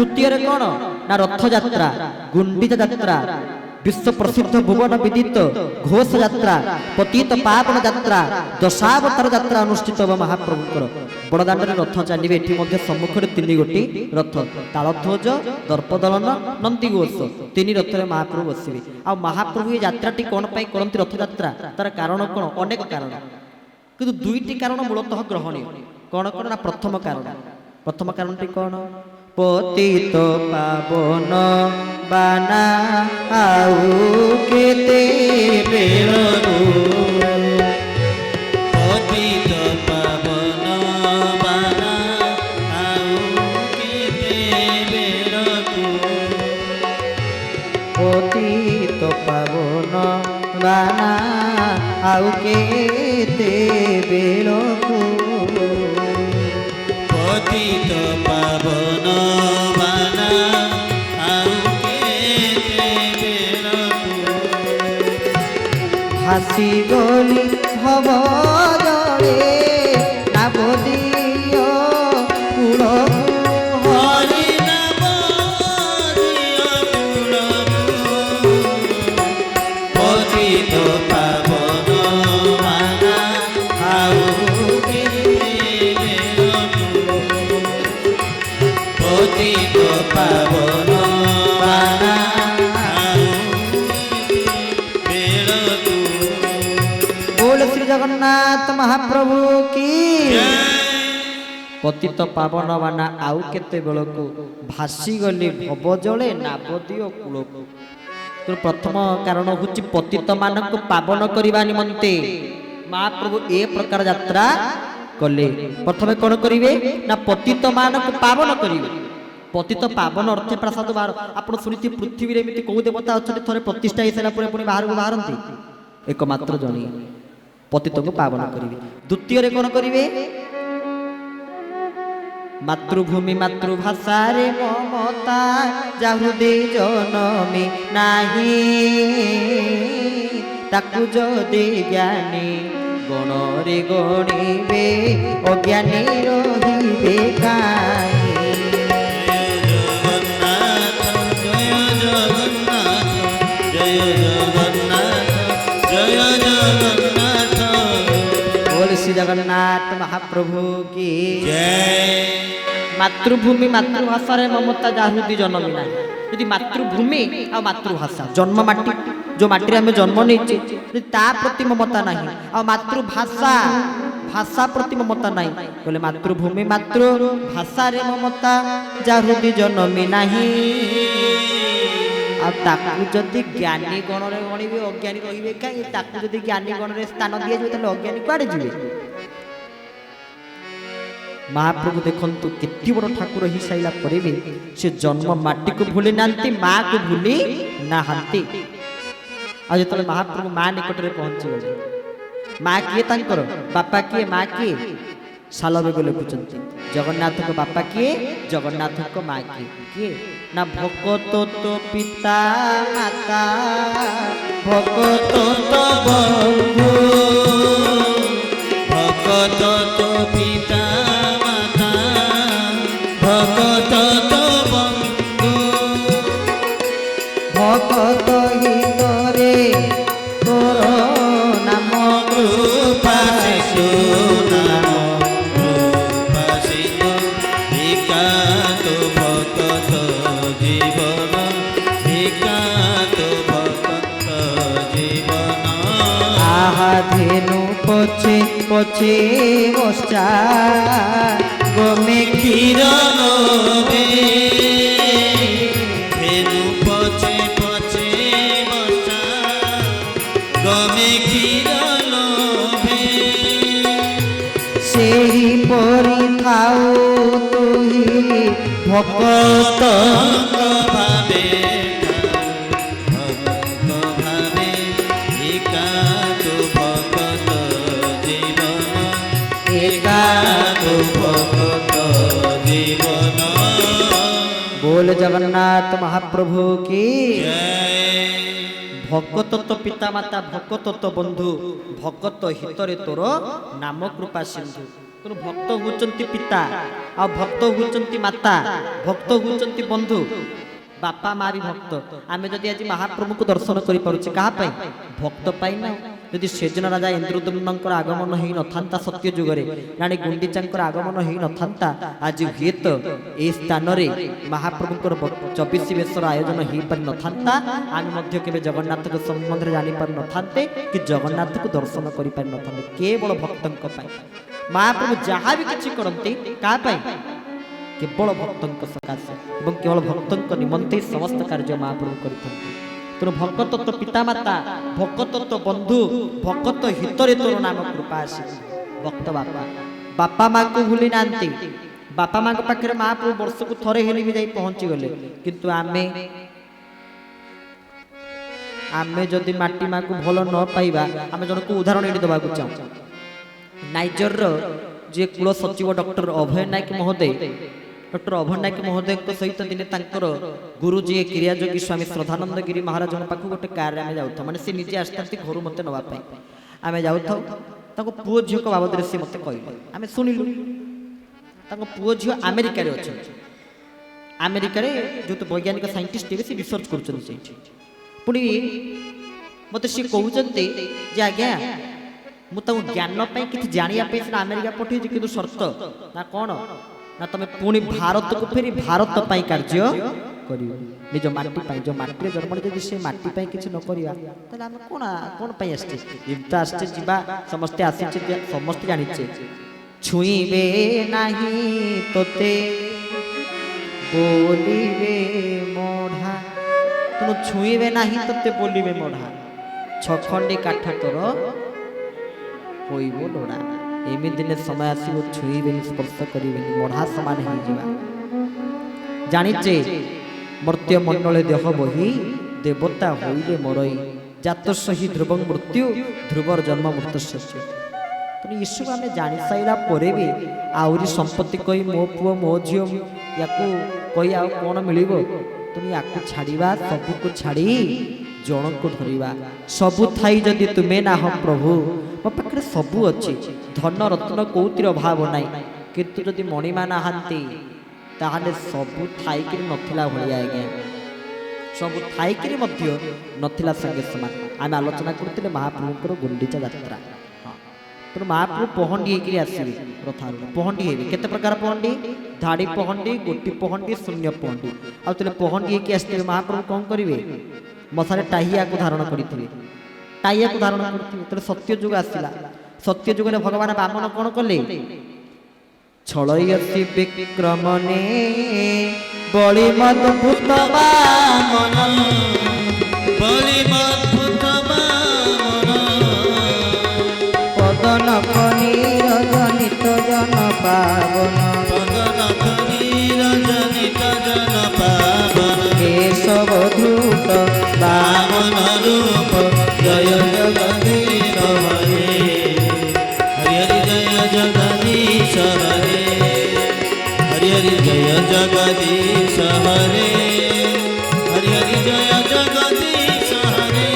द्वितीय कौन ना रथयात्रा गुंडीचा यात्रा विश्व प्रसिद्ध भुवन विदित घोष यात्रा पतित पावन यात्रा दशावतार यात्रा अनुष्ठित हो महाप्रभुଙ୍କର बड़दाण्डे रथ चलिए ये सम्मुख तीन गोटी रथ तालध्वज दर्पदलन नंदी घोष तीन रथ महाप्रभु बसवे आ महाप्रभु ये यात्राटी कौन पाई करती रथ यात्रा तार कारण कौन अनेक कारण किंतु दुईटी कारण मूलतः ग्रहणीय कौन कौन ना प्रथम कारणटी कौन पतित पावन बाना आउ केते बेलू पतित पावन बाना आउ केते बेलू पतित पावन बाना आउ केते बेलू पतित पावन बाना आउ केते बेलू भासी गली भव जले नाबदियो कूल हरि नाम दिय कूलकू पतित पावन बाना आउ केते बेलू पतित पावन बाना आउ बेलू बोल श्री जगन्नाथ महाप्रभु की पतित पावन बाना आउ केते बेलकू भासी गली भव जले नाबदियो कूलकू तो प्रथम कारण हूँ पतित मानक पावन करने निमंते महाप्रभु ए प्रकार यात्रा कले प्रथम कौन करेंगे ना पतित मानक पावन करेंगे पतित पावन अर्थ प्रसाद बाहर आप शुणी पृथ्वी एमती कौ देवता अच्छा थे प्रतिष्ठा हो सारा पुणी बाहर को बाहरती एकमात्र जनी पतित को पावन करेंगे द्वितीय कौन करेंगे मातृभूमि मातृभाषा रे ममता जाहृदे जनमी नाही ताकु जदि ज्ञानी गणरे गणिबे अज्ञानी रहिबे काई बोल श्री जगन्नाथ महाप्रभु की जय मातृभूमि मातृभाषा रे ममता जाहृदि जनमी ना यदि मातृभूमि आ मातृभाषा जन्म माटी जो माटी आम जन्म नहीं ता प्रति ममता नहीं आ मातृभाषा भाषा प्रति ममता नहीं बोले मातृभूमि मातृभाषा रे ममता जाहृदि जनमी नहीं ताकू जदि ज्ञानी गण रे गणिबे अज्ञानी रहिबे काई ताकू जदि ज्ञानी गण रे स्थान दिया जाय ताले अज्ञानी कुआडे जिवे महाप्रभु देखंतु केती बड़ ठाकुर ही साइला परे भी से जन्म माटी को भूली नांती मां को भूली नाहांती आज जतले महाप्रभु मां निकट रे पहुंची गले मां किए तांकर बापा किए मां किए सालवे गले पूछंती जगन्नाथ को बापा किए जगन्नाथ को मां किए ना भगत तो पिता माता भगत तो बंधु भगत तो पिता माता भगत तो बंधु भगत हितरे तोर नाम कृपा शिशु नाम कृपा सिंधु एकांत भगत जीवन एकांत भगत जीवन आहा धेनु पछे पछे बसा गमे क्षीर लोभे धेनु पछे पछे बसा गमे क्षीर लोभे सेही परि थाउ तुही भगत भावे भगत भावे एकांत भगत जीवन एकांत भगत जीवन बोल जगन्नाथ महाप्रभु की जय भगत तो पिता माता भगत तो बंधु भगत हितरे तोर नाम कृपा सिंधु ତେଣୁ ଭକ୍ତ ହେଉଛନ୍ତି ପିତା, ଆଉ ଭକ୍ତ ହେଉଛନ୍ତି ମାତା, ଭକ୍ତ ହେଉଛନ୍ତି ବନ୍ଧୁ, ବାପା ମା ବି ଭକ୍ତ। ଆମେ ଯଦି ଆଜି ମହାପ୍ରଭୁଙ୍କୁ ଦର୍ଶନ କରିପାରୁଛେ କାହା ପାଇଁ? ଭକ୍ତ ପାଇଁ ନା। ଯଦି ସେଦିନ ରାଜା ଇନ୍ଦ୍ରଦ୍ୟୁମ୍ନଙ୍କର ଆଗମନ ହେଇନଥାନ୍ତା ସତ୍ୟ ଯୁଗରେ, ରାଣୀ ଗୁଣ୍ଡିଚାଙ୍କର ଆଗମନ ହେଇନଥାନ୍ତା, ଆଜି ହୁଏତ ଏହି ସ୍ଥାନରେ ମହାପ୍ରଭୁଙ୍କର 24 ବେଶର ଆୟୋଜନ ହେଇପାରିନଥାନ୍ତା। ଆମେ ମଧ୍ୟ କେବେ ଜଗନ୍ନାଥଙ୍କ ସମ୍ବନ୍ଧରେ ଜାଣିପାରିନଥାନ୍ତେ କି ଜଗନ୍ନାଥଙ୍କୁ ଦର୍ଶନ କରିପାରିନଥାନ୍ତେ। କେବଳ ଭକ୍ତଙ୍କ ପାଇଁ ମହାପ୍ରଭୁ ଯାହା ବି କିଛି କରନ୍ତି କାହା ପାଇଁ? କେବଳ ଭକ୍ତଙ୍କ ସକାଶେ ଏବଂ କେବଳ ଭକ୍ତଙ୍କ ନିମନ୍ତେ ସମସ୍ତ କାର୍ଯ୍ୟ ମହାପ୍ରଭୁ କରିଥାନ୍ତି। ତେଣୁ ଭକତ ତ ପିତାମାତା, ଭକତ ତ ବନ୍ଧୁ, ଭକତ ହିତରେ ତୋର ନାମ କୃପା ଆସି। ଭକ୍ତ ବାପା, ବାପା ମାଙ୍କୁ ଭୁଲି ନାହାନ୍ତି। ବାପା ମାଙ୍କ ପାଖରେ ମହାପ୍ରଭୁ ବର୍ଷକୁ ଥରେ ହେଲେ ବି ଯାଇ ପହଞ୍ଚିଗଲେ। କିନ୍ତୁ ଆମେ ଯଦି ମାଟି ମାକୁ ଭଲ ନ ପାଇବା, ଆମେ ଜଣକୁ ଉଦାହରଣ ଏଠି ଦେବାକୁ ଚାହୁଁ। ନାଇଜରର ଯିଏ କୁଳ ସଚିବ ଡକ୍ଟର ଅଭୟ ନାୟକ ମହୋଦୟ, ଡକ୍ଟର ଅଭୟ ନାୟକ ମହୋଦୟଙ୍କ ସହିତ ଦିନେ ତାଙ୍କର ଗୁରୁ ଯିଏ କ୍ରିୟାଯୋଗୀ ସ୍ୱାମୀ ଶ୍ରଦ୍ଧାନନ୍ଦ ଗିରି ମହାରାଜଙ୍କ ପାଖକୁ ଗୋଟେ କାରରେ ଆମେ ଯାଉଥାଉ। ମାନେ ସେ ନିଜେ ଆସିଥାନ୍ତି ଘରୁ ମୋତେ ନେବା ପାଇଁ। ଆମେ ଯାଉଥାଉ, ତାଙ୍କ ପୁଅ ଝିଅଙ୍କ ବାବଦରେ ସେ ମୋତେ କହିଲେ, ଆମେ ଶୁଣିଲୁ। ତାଙ୍କ ପୁଅ ଝିଅ ଆମେରିକାରେ ଅଛନ୍ତି। ଆମେରିକାରେ ଯେହେତୁ ବୈଜ୍ଞାନିକ ସାଇଣ୍ଟିଷ୍ଟ ହେବେ, ସେ ରିସର୍ଚ୍ଚ କରୁଛନ୍ତି ସେଇଠି। ପୁଣି ମୋତେ ସିଏ କହୁଛନ୍ତି ଯେ ଆଜ୍ଞା ମୁଁ ତାଙ୍କୁ ଜ୍ଞାନ ପାଇଁ କିଛି ଜାଣିବା ପାଇଁ ସିନା ଆମେରିକା ପଠେଇଛି, କିନ୍ତୁ ସର୍ତ୍ତ ନା କ'ଣ ନା ତମେ ପୁଣି ଭାରତକୁ ଫେରି ଭାରତ ପାଇଁ କାର୍ଯ୍ୟ କରିବ। ନିଜ ମାଟି ପାଇଁ, ଯେଉଁ ମାଟିରେ ଜନ୍ମ ଯଦି ସେ ମାଟି ପାଇଁ କିଛି ନ କରିବା, ତାହେଲେ ଆମେ କ'ଣ ପାଇଁ ଆସିଛେ? ଏମିତି ଆସିଛେ ଯିବା, ସମସ୍ତେ ଆସିଛେ, ସମସ୍ତେ ଜାଣିଛେ। ଛୁଇଁବେ ନାହିଁ ତୋତେ ବୋଲିବେ ମଢ଼ା, ତେଣୁ ଛୁଇଁବେ ନାହିଁ ତୋତେ ବୋଲିବେ ମଢ଼ା, ଛଖଣ୍ଡି କାଠ ତୋର ହୋଇବ ଲୋଡ଼ା। ଏମିତି ଦିନେ ସମୟ ଆସିବ, ଛୁଇଁବେନି, ସ୍ପର୍ଶ କରିବେନି, ମଢ଼ା ସମାନ ହେଇଯିବା। ଜାଣିଛେ ମର୍ତ୍ତ୍ୟ ମଣ୍ଡଳେ ଦେହ ବହି, ଦେବତା ହୋଇଲେ ମରଇ, ଜାତ ସହି ଧ୍ରୁବ ମୃତ୍ୟୁ, ଧ୍ରୁବର ଜନ୍ମ ମୃତ୍ୟୁ ଶସ୍ୟ। ତେଣୁ ଈଶ୍ୱର ଆମେ ଜାଣିସାରିଲା ପରେ ବି ଆହୁରି ସମ୍ପତ୍ତି କହି ମୋ ପୁଅ ମୋ ଝିଅ ୟାକୁ କହି ଆଉ କ'ଣ ମିଳିବ? ତେଣୁ ୟାକୁ ଛାଡ଼ିବା, ସବୁକୁ ଛାଡ଼ି ଜଣକୁ ଧରିବା। ସବୁ ଥାଇ ଯଦି ତୁମେ ନାହ ପ୍ରଭୁ, ମୋ ପାଖରେ ସବୁ ଅଛି, ଧନ ରତ୍ନ କୋଉଥିର ଅଭାବ ନାହିଁ, କିନ୍ତୁ ଯଦି ମଣିମା ନାହାନ୍ତି ତାହେଲେ ସବୁ ଥାଇକିରି ନଥିଲା ଭଳିଆ। ଆଜ୍ଞା ସବୁ ଥାଇକିରି ମଧ୍ୟ ନଥିଲା ସାଙ୍ଗେ ସମାନ। ଆମେ ଆଲୋଚନା କରୁଥିଲେ ମହାପ୍ରଭୁଙ୍କର ଗୁଣ୍ଡିଚା ଯାତ୍ରା। ତେଣୁ ମହାପ୍ରଭୁ ପହଣ୍ଡି ହେଇକିରି ଆସିବେ, ରଥାରୂଢ଼ ପହଣ୍ଡି ହେବେ। କେତେ ପ୍ରକାର ପହଣ୍ଡି? ଧାଡ଼ି ପହଣ୍ଡି, ଗୋଟି ପହଣ୍ଡି, ଶୂନ୍ୟ ପହଣ୍ଡି। ଆଉ ତେଣୁ ପହଣ୍ଡି ହେଇକି ଆସିଥିବେ ମହାପ୍ରଭୁ କ'ଣ କରିବେ? ମଥାରେ ଟାହିଆକୁ ଧାରଣ କରିଥିବେ, ଟାହିଆକୁ ଧାରଣ କରିଥିବେ। ତେଣୁ ସତ୍ୟ ଯୁଗ ଆସିଲା। ସତ୍ୟ ଯୁଗରେ ଭଗବାନ ବାମନ କ'ଣ କଲେ? ଛଳୟସି ବିକ୍ରମନେ ବଳି ମଦ୍ଭୁତ ବାମନ, বলি মদ্ভুত বামন, পদন কনির জনিত জন পাবন, পদনাথ নিরজনিত জন পাবন, কেশব ধূত বামন রূপ জয় জগদীশ হরে, হরি হরি জয় জগদীশ হরে, হরি হরি জয় জগদীশ হরে, হরি হরি জয় জগদীশ হরে,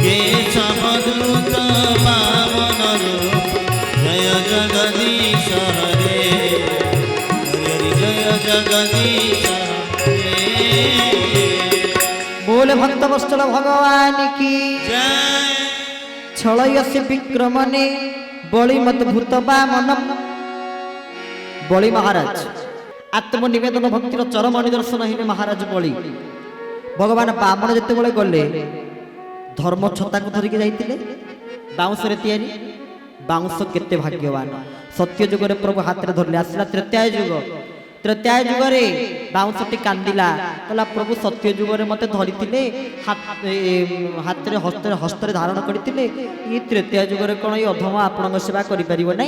কেশবধূত বামন রূপ জয় জগদীশ হরে, হরি হরি জয় জগদীশ হরে। बोले भक्त वत्सल भगवान की जय। छलयसि विक्रमने बलि मद्भुत बामनम। बलि महाराज आत्मनिवेदन भक्तिर चरम निदर्शन हेले महाराज बलि। भगवान बामन जेतेबेले गले धर्म छता को धरिक जाइतिले, बाउंसरे तैयारी। बाउंस केते भाग्यवान। सत्य जुगरे प्रभु हाथ रे धरले। आसला त्रेताय जुग। त्रेताय जुगरे बाउंसटी कांदिला, कहला प्रभु सत्य जुगरे मते धरितिले, हाथ रे हस्तरे धारण करतिले, ई त्रेताय जुगरे कोन ई अधम आपनक सेवा करि परिबो नै?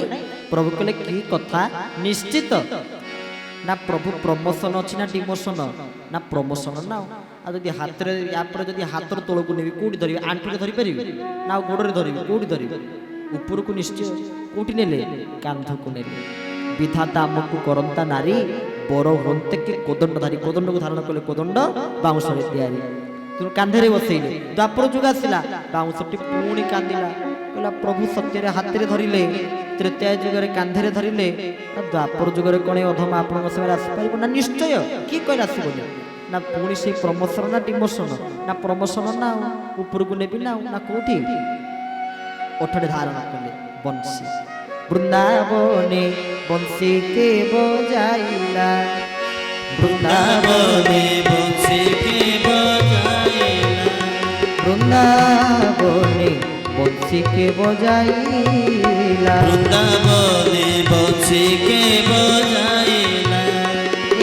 प्रभु कहले की कथा? निश्चित ना प्रभु प्रमोशन अछि ना डिमोशन? ना प्रमोशन ना। आ जदि हाथ रे या पर जदि हाथ रो तळकु नेबी कोठी धरिबे? आंठू रे धरि परिबे ना गोड़ रे धरिबे? कोठी धरिबे? ऊपर को निश्चय। कोठी नेले? कांध को नेले। विधाता आमको करंता नारी बर हंते के कोदंड धारी। कोदंड को धारण कले कोदंड बाउंसरे तैयारी। तुम कांधे रे बसैले। द्वापर जुग आसिला, बाउंसटी पुणी कांदिला, କହିଲା ପ୍ରଭୁ ସତ୍ୟରେ ହାତରେ ଧରିଲେ, ତ୍ରେତୟା ଯୁଗରେ କାନ୍ଧରେ ଧରିଲେ, ଦ୍ୱାପର ଯୁଗରେ କଣ ଏ ଅଧମା ଆପଣଙ୍କ ସେବାରେ ଆସିପାରିବ ନା? ନିଶ୍ଚୟ। କିଏ କହିଲେ ଆସିବନି? ନା ପୁଣି ସେଇ ପ୍ରମୋସନ ନା ଡିମୋସନ? ନା ପ୍ରମୋସନ ନା ଉପରକୁ ନେବି ନା କୋଉଠି? ଓଠରେ ଧାରଣ କଲେ ବଂଶୀ, ବୃନ୍ଦାବନେ ବଂଶୀ କେ ବଜାଇଲା, বৃন্দাবনে বংশী কে বজাইলা, বৃন্দাবনে বংশী কে বজাইলা, বৃন্দাবনে বংশী কে বজাইলা,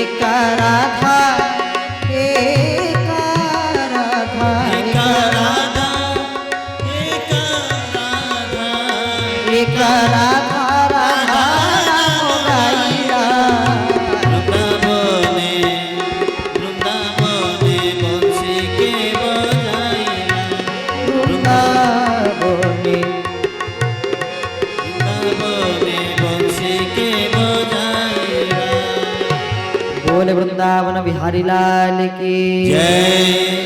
একা রাধা একা রাধা একা রাধা, একা রাধা, একা রাধা রাধা নাম গাইলা, বৃন্দাবনে, বৃন্দাবনে বংশী কে বজাইলা, বৃন্দাবনে বৃন্দাবনে বংশী কে বজাইলা। बोले वृंदावन बिहारी लाल की जय।